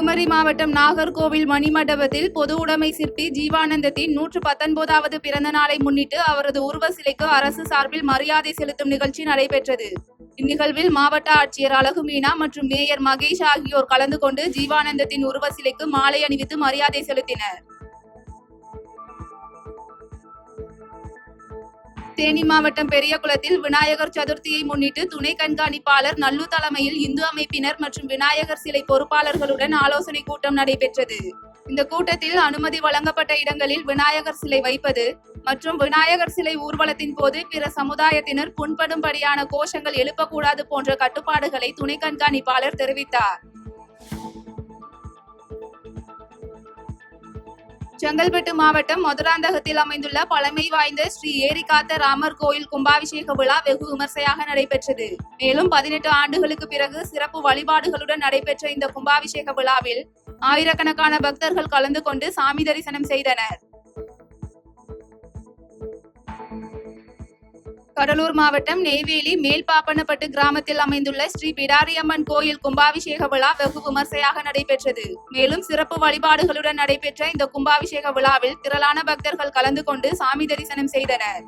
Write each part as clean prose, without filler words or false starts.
குமரி மாவட்டம் நாகர்கோவில் மணிமண்டபத்தில் பொது உடைமை சிற்பி ஜீவானந்தத்தின் 119வது பிறந்த நாளை முன்னிட்டு அவரது உருவ சிலைக்கு அரசு சார்பில் மரியாதை செலுத்தும் நிகழ்ச்சி நடைபெற்றது. இந்நிகழ்வில் மாவட்ட ஆட்சியர் அழகு மீனா மற்றும் மேயர் மகேஷ் ஆகியோர் கலந்து கொண்டு ஜீவானந்தத்தின் உருவ சிலைக்கு மாலை அணிவித்து மரியாதை செலுத்தினர். தேனி மாவட்டம் பெரியகுளத்தில் விநாயகர் சதுர்த்தியை முன்னிட்டு துணை கண்காணிப்பாளர் நல்லு தலைமையில் இந்து அமைப்பினர் மற்றும் விநாயகர் சிலை பொறுப்பாளர்களுடன் ஆலோசனை கூட்டம் நடைபெற்றது. இந்த கூட்டத்தில் அனுமதி வழங்கப்பட்ட இடங்களில் விநாயகர் சிலை வைப்பது மற்றும் விநாயகர் சிலை ஊர்வலத்தின் போது பிற சமுதாயத்தினர் புண்படும்படியான கோஷங்கள் எழுப்பக்கூடாது போன்ற கட்டுப்பாடுகளை துணை கண்காணிப்பாளர் தெரிவித்தார். செங்கல்பட்டு மாவட்டம் மதுராந்தகத்தில் அமைந்துள்ள பழமை வாய்ந்த ஸ்ரீ ஏரிகாத்த ராமர் கோயில் கும்பாபிஷேக விழா வெகு விமர்சையாக நடைபெற்றது. மேலும் 18 ஆண்டுகளுக்கு பிறகு சிறப்பு வழிபாடுகளுடன் நடைபெற்ற இந்த கும்பாபிஷேக விழாவில் ஆயிரக்கணக்கான பக்தர்கள் கலந்து கொண்டு சாமி தரிசனம் செய்தனர். கடலூர் மாவட்டம் நெய்வேலி மேல்பாப்பனப்பட்டு கிராமத்தில் அமைந்துள்ள ஸ்ரீ பிடாரியம்மன் கோயில் கும்பாபிஷேக விழா வெகு விமர்சையாக நடைபெற்றது. மேலும் சிறப்பு வழிபாடுகளுடன் நடைபெற்ற இந்த கும்பாபிஷேக விழாவில் திரளான பக்தர்கள் கலந்து கொண்டு சாமி தரிசனம் செய்தனர்.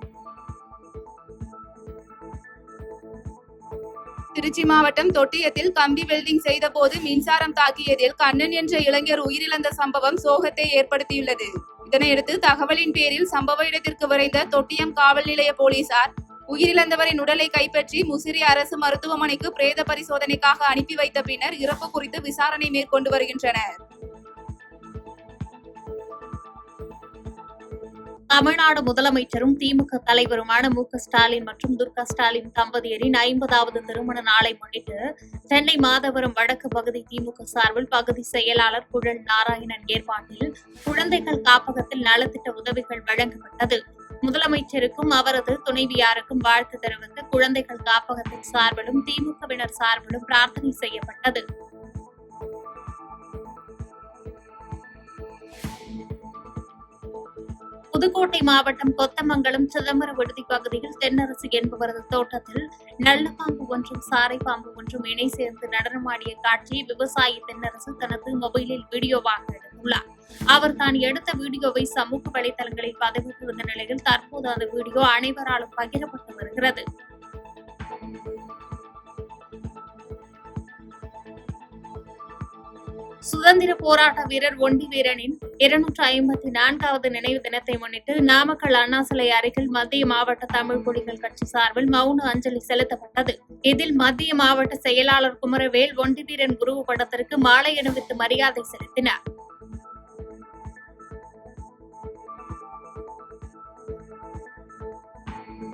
திருச்சி மாவட்டம் தொட்டியத்தில் கம்பி வெல்டிங் செய்த போது மின்சாரம் தாக்கியதில் கண்ணன் என்ற இளைஞர் உயிரிழந்த சம்பவம் சோகத்தை ஏற்படுத்தியுள்ளது. இதனையடுத்து தகவலின் பேரில் சம்பவ இடத்திற்கு விரைந்த தொட்டியம் காவல் நிலைய போலீசார் உயிரிழந்தவரின் உடலை கைப்பற்றி முசிறி அரசு மருத்துவமனைக்கு பிரேத பரிசோதனைக்காக அனுப்பி வைத்த பின்னர் இறப்பு குறித்து விசாரணை மேற்கொண்டு வருகின்றனர். தமிழ்நாடு முதலமைச்சரும் திமுக தலைவருமான மு.க. ஸ்டாலின் மற்றும் துர்கா ஸ்டாலின் தம்பதியரின் 50வது திருமண நாளை முன்னிட்டு சென்னை மாதவரம் வடக்கு பகுதி திமுக சார்பில் பகுதி செயலாளர் குழல் நாராயணன் ஏற்பாட்டில் குழந்தைகள் காப்பகத்தில் நலத்திட்ட உதவிகள் வழங்கப்பட்டது. முதலமைச்சருக்கும் அவரது துணைவியாருக்கும் வாழ்த்து தெரிவித்து குழந்தைகள் காப்பகத்தின் சார்பிலும் திமுகவினர் சார்பிலும் பிரார்த்தனை செய்யப்பட்டது. புதுக்கோட்டை மாவட்டம் கொத்தமங்கலம் சிதம்பரம் விடுதி பகுதியில் தென்னரசு என்பவரது தோட்டத்தில் நல்ல பாம்பு ஒன்றும் சாரை பாம்பு ஒன்றும் இணை சேர்ந்து நடனமாடிய காட்சியை விவசாயி தென்னரசு தனது மொபைலில் வீடியோவாக எடுத்துள்ளார். அவர் தான் எடுத்த வீடியோவை சமூக வலைதளங்களில் பதிவிட்டிருந்த நிலையில் தற்போது அந்த வீடியோ அனைவராலும் பகிரப்பட்டு வருகிறது. சுதந்திர போராட்ட வீரர் ஒண்டி வீரனின் 254வது நினைவு தினத்தை முன்னிட்டு நாமக்கல் அண்ணா சிலை அருகில் மத்திய மாவட்ட தமிழ் புலிகள் கட்சி சார்பில் மௌன அஞ்சலி செலுத்தப்பட்டது. இதில் மத்திய மாவட்ட செயலாளர் குமரவேல் ஒண்டி வீரன் உருவப்படத்திற்கு மாலை அணிவித்து மரியாதை செலுத்தினார்.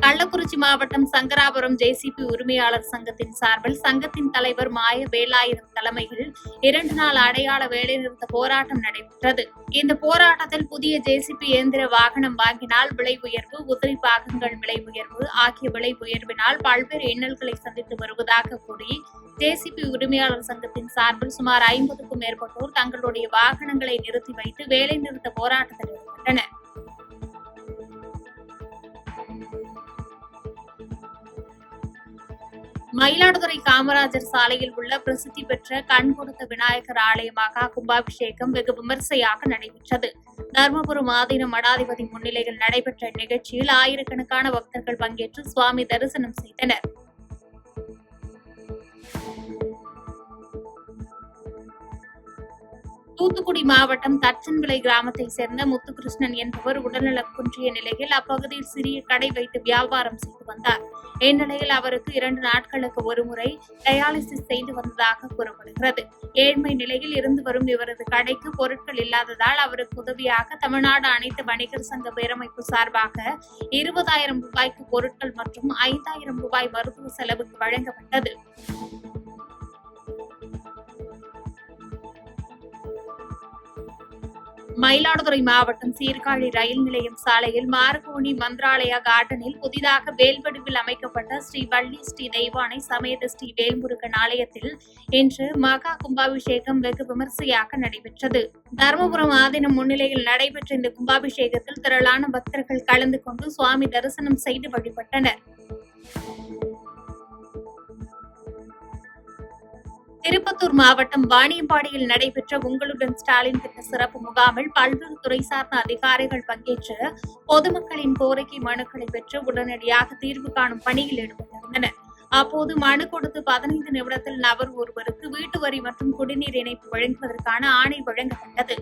கள்ளக்குறிச்சி மாவட்டம் சங்கராபுரம் ஜேசிபி உரிமையாளர் சங்கத்தின் சார்பில் சங்கத்தின் தலைவர் மாய வேலாயுதம் தலைமையில் 2 நாள் அடையாள வேலைநிறுத்த போராட்டம் நடைபெற்றது. இந்த போராட்டத்தில் புதிய ஜேசிபி இயந்திர வாகனம் வாங்கினால் விலை உயர்வு, உதிரி பாகங்கள் விலை உயர்வு ஆகிய விலை உயர்வினால் பல்வேறு இன்னல்களை சந்தித்து வருவதாக கூறி ஜேசிபி உரிமையாளர் சங்கத்தின் சார்பில் சுமார் 50க்கும் மேற்பட்டோர் தங்களுடைய வாகனங்களை நிறுத்தி வைத்து வேலைநிறுத்த போராட்டத்தில் ஈடுபட்டனர். மயிலாடுதுறை காமராஜர் சாலையில் உள்ள பிரசித்தி பெற்ற கண் கொடுத்த விநாயகர் ஆலய மகா கும்பாபிஷேகம் வெகு விமர்சையாக நடைபெற்றது. தர்மபுரம் ஆதீன மடாதிபதி முன்னிலையில் நடைபெற்ற நிகழ்ச்சியில் ஆயிரக்கணக்கான பக்தர்கள் பங்கேற்று சுவாமி தரிசனம் செய்தனர். தூத்துக்குடி மாவட்டம் தச்சன்விளை கிராமத்தை சேர்ந்த முத்துகிருஷ்ணன் என்பவர் உடல்நலம் குன்றிய நிலையில் அப்பகுதியில் சிறிய கடை வைத்து வியாபாரம் செய்து வந்தார். இந்நிலையில் அவருக்கு 2 நாட்களுக்கு ஒருமுறை டயாலிசிஸ் செய்து வந்ததாக கூறப்படுகிறது. ஏழ்மை நிலையில் இருந்து வரும் இவரது கடைக்கு பொருட்கள் இல்லாததால் அவருக்கு உதவியாக தமிழ்நாடு அனைத்து வணிகர் சங்க பேரமைப்பு சார்பாக 20,000 ரூபாய்க்கு பொருட்கள் மற்றும் 5,000 ரூபாய் மருத்துவ செலவுக்கு வழங்கப்பட்டது. மயிலாடுதுறை மாவட்டம் சீர்காழி ரயில் நிலையம் சாலையில் மாரகோணி மந்திராலயா கார்டனில் புதிதாக வேல்வடிவில் அமைக்கப்பட்ட ஸ்ரீ வள்ளி ஸ்ரீ தெய்வானை சமேத ஸ்ரீ வேல்முருகன் ஆலயத்தில் இன்று மகா கும்பாபிஷேகம் வெகு விமர்சையாக நடைபெற்றது. தர்மபுரம் ஆதீனம் முன்னிலையில் நடைபெற்ற இந்த கும்பாபிஷேகத்தில் திரளான பக்தர்கள் கலந்து கொண்டு சுவாமி தரிசனம் செய்து வழிபட்டனர். திருப்பத்தூர் மாவட்டம் வாணியம்பாடியில் நடைபெற்ற உங்களுடன் ஸ்டாலின் திட்ட சிறப்பு முகாமில் பல்வேறு துறை சார்ந்த அதிகாரிகள் பங்கேற்று பொதுமக்களின் கோரிக்கை மனுக்களை பெற்று உடனடியாக தீர்வு காணும் பணியில் ஈடுபட்டிருந்தனர். அப்போது மனு கொடுத்து 15 நிமிடத்தில் நபர் ஒருவருக்கு வீட்டு வரி மற்றும் குடிநீர் இணைப்பு வழங்குவதற்கான ஆணை வழங்கப்பட்டது.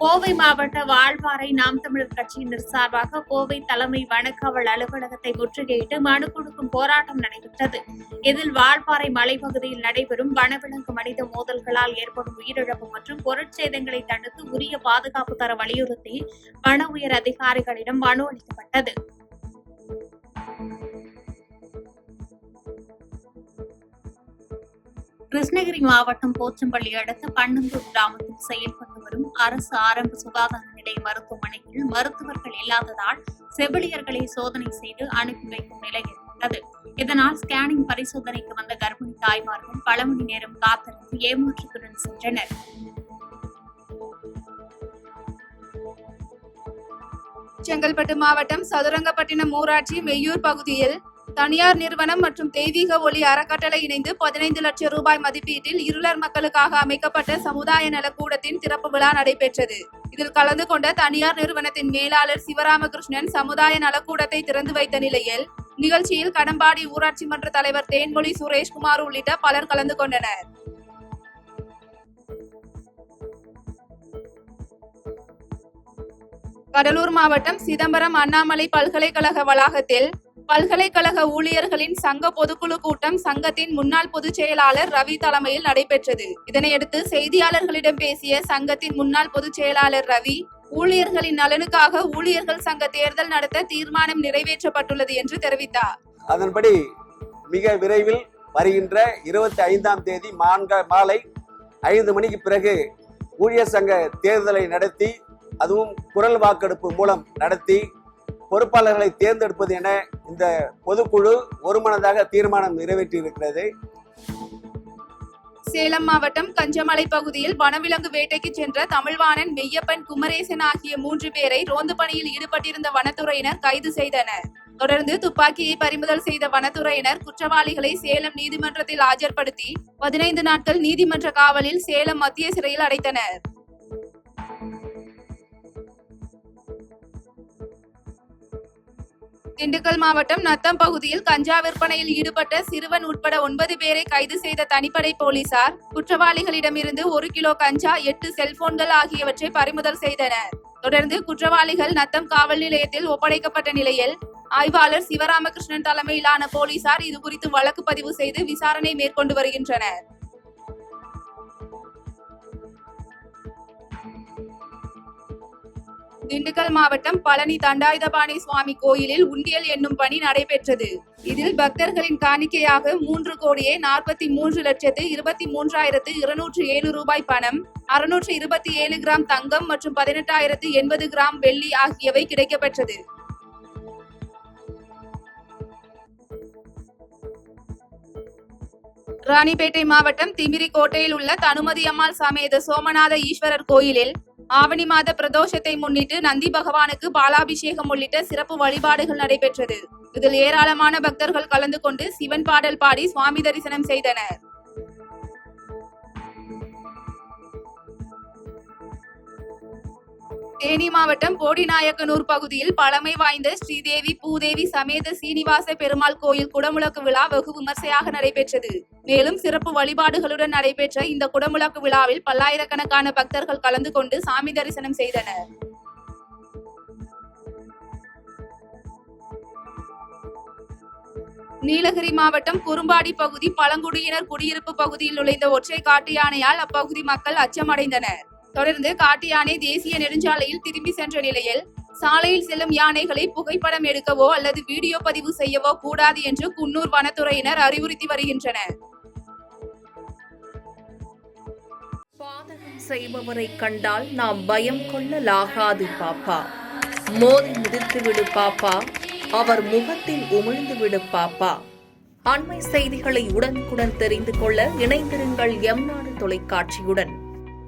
கோவை மாவட்ட வால்பாறை நாம் தமிழர் கட்சியினர் சார்பாக கோவை தலைமை வனக்காவல் அலுவலகத்தை முற்றுகையிட்டு மனு கொடுக்கும் போராட்டம் நடைபெற்றது. இதில் வால்பாறை மலைப்பகுதியில் நடைபெறும் வனவிலங்கு மனித மோதல்களால் ஏற்படும் உயிரிழப்பு மற்றும் பொருட்சேதங்களை தடுத்து உரிய பாதுகாப்பு தர வலியுறுத்தி வன உயர் அதிகாரிகளிடம் மனு அளிக்கப்பட்டது. கிருஷ்ணகிரி மாவட்டம் போச்சம்பள்ளி அடுத்த பன்னந்தூர் கிராமத்தில் செயல்பட்டு வரும் அரசு ஆரம்ப சுகாதார நிலைய மருத்துவமனையில் மருத்துவர்கள் இல்லாததால் செவிலியர்களை சோதனை செய்து அனுப்பி வைக்கும் நிலை ஏற்பட்டது. இதனால் ஸ்கேனிங் பரிசோதனைக்கு வந்த கர்ப்பிணி தாய்மார்கள் பல மணி நேரம் காத்திருந்து ஏமாற்றத்துடன் சென்றனர். செங்கல்பட்டு மாவட்டம் சதுரங்கப்பட்டினம் ஊராட்சி மெய்யூர் பகுதியில் தனியார் நிறுவனம் மற்றும் தெய்வீக ஒளி அறக்கட்டளை இணைந்து 15 லட்சம் ரூபாய் மதிப்பீட்டில் இருளர் மக்களுக்காக அமைக்கப்பட்ட சமுதாய நலக்கூடத்தின் திறப்பு விழா நடைபெற்றது. இதில் கலந்து கொண்ட தனியார் நிறுவனத்தின் மேலாளர் சிவராமகிருஷ்ணன் சமுதாய நலக்கூடத்தை திறந்து வைத்த நிலையில் நிகழ்ச்சியில் கடம்பாடி ஊராட்சி மன்ற தலைவர் தேன்மொழி சுரேஷ்குமார் உள்ளிட்ட பலர் கலந்து கொண்டனர். கடலூர் மாவட்டம் சிதம்பரம் அண்ணாமலை பல்கலைக்கழக வளாகத்தில் பல்கலைக்கழக ஊழியர்களின் சங்க பொதுக்குழு கூட்டம் சங்கத்தின் முன்னாள் பொதுச் செயலாளர் ரவி தலைமையில் நடைபெற்றது. இதனையடுத்து செய்தியாளர்களிடம் பேசிய சங்கத்தின் முன்னாள் பொதுச் செயலாளர் ரவி, ஊழியர்களின் நலனுக்காக ஊழியர்கள் சங்க தேர்தல் நடத்த தீர்மானம் நிறைவேற்றப்பட்டுள்ளது என்று தெரிவித்தார். அதன்படி மிக விரைவில் வருகின்ற 25ஆம் தேதி மாலை 5 மணிக்கு பிறகு ஊழியர் சங்க தேர்தலை நடத்தி, அதுவும் குரல் வாக்கெடுப்பு மூலம் நடத்தி பொறுப்பாளர்களை தேர்ந்தெடுப்பது என இந்த பொதுக்குழு ஒருமனதாக தீர்மானம் நிறைவேற்றியிருக்கிறது. சேலம் மாவட்டம் கஞ்சமலை பகுதியில் வனவிலங்கு வேட்டைக்கு சென்ற தமிழ்வாணன், மெய்யப்பன், குமரேசன் ஆகிய 3 பேரை ரோந்து பணியில் ஈடுபட்டிருந்த வனத்துறையினர் கைது செய்தனர். தொடர்ந்து துப்பாக்கியை பறிமுதல் செய்த வனத்துறையினர் குற்றவாளிகளை சேலம் நீதிமன்றத்தில் ஆஜர்படுத்தி 15 நாட்கள் நீதிமன்ற காவலில் சேலம் மத்திய சிறையில் அடைத்தனர். திண்டுக்கல் மாவட்டம் நத்தம் பகுதியில் கஞ்சா விற்பனையில் ஈடுபட்ட சிறுவன் உட்பட 9 பேரை கைது செய்த தனிப்படை போலீசார் குற்றவாளிகளிடமிருந்து 1 கிலோ கஞ்சா, 8 செல்போன்கள் ஆகியவற்றை பறிமுதல் செய்தனர். தொடர்ந்து குற்றவாளிகள் நத்தம் காவல் நிலையத்தில் ஒப்படைக்கப்பட்ட நிலையில் ஆய்வாளர் சிவராமகிருஷ்ணன் தலைமையிலான போலீசார் இதுகுறித்து வழக்கு பதிவு செய்து விசாரணை மேற்கொண்டு வருகின்றனர். திண்டுக்கல் மாவட்டம் பழனி தண்டாயுதபாணி சுவாமி கோயிலில் உண்டியல் என்னும் பணி நடைபெற்றது. இதில் பக்தர்களின் காணிக்கையாக 3,23,23,207 ரூபாய் பணம், 627 கிராம் தங்கம் மற்றும் 18,080 கிராம் வெள்ளி ஆகியவை கிடைக்கப்பெற்றது. ராணிப்பேட்டை மாவட்டம் திமிரி கோட்டையில் உள்ள தனுமதி அம்மாள் சமேத சோமநாத ஈஸ்வரர் கோயிலில் ஆவணி மாத பிரதோஷத்தை முன்னிட்டு நந்தி பகவானுக்கு பாலாபிஷேகம் உள்ளிட்ட சிறப்பு வழிபாடுகள் நடைபெற்றது. இதில் ஏராளமான பக்தர்கள் கலந்து கொண்டு சிவன் பாடல் பாடி சுவாமி தரிசனம் செய்தனர். தேனி மாவட்டம் போடிநாயக்கனூர் பகுதியில் பழமை வாய்ந்த ஸ்ரீதேவி பூதேவி சமேத சீனிவாச பெருமாள் கோயில் குடமுழக்கு விழா வெகு விமர்சையாக நடைபெற்றது. மேலும் சிறப்பு வழிபாடுகளுடன் நடைபெற்ற இந்த குடமுழக்கு விழாவில் பல்லாயிரக்கணக்கான பக்தர்கள் கலந்து கொண்டு சாமி தரிசனம் செய்தனர். நீலகிரி மாவட்டம் குறும்பாடி பகுதி பழங்குடியினர் குடியிருப்பு பகுதியில் நுழைந்த ஒற்றை காட்டு யானையால் அப்பகுதி மக்கள் அச்சமடைந்தனர். தொடர்ந்து காட்டு யானை தேசிய நெடுஞ்சாலையில் திரும்பி சென்ற நிலையில் சாலையில் செல்லும் யானைகளை புகைப்படம் எடுக்கவோ அல்லது வீடியோ பதிவு செய்யவோ கூடாது என்று குன்னூர் வனத்துறையினர் அறிவுறுத்தி வருகின்றனர். பாதகம் செய்பவரை கண்டால் நாம் பயம் கொள்ளலாகாது பாப்பா. மோதி மிதித்து விடு பாப்பா, அவர் முகத்தில் உமிழ்ந்து விடு பாப்பா. அண்மை செய்திகளை உடனுக்குடன் தெரிந்து கொள்ள இணைந்திருங்கள் எம் நாடு தொலைக்காட்சியுடன்.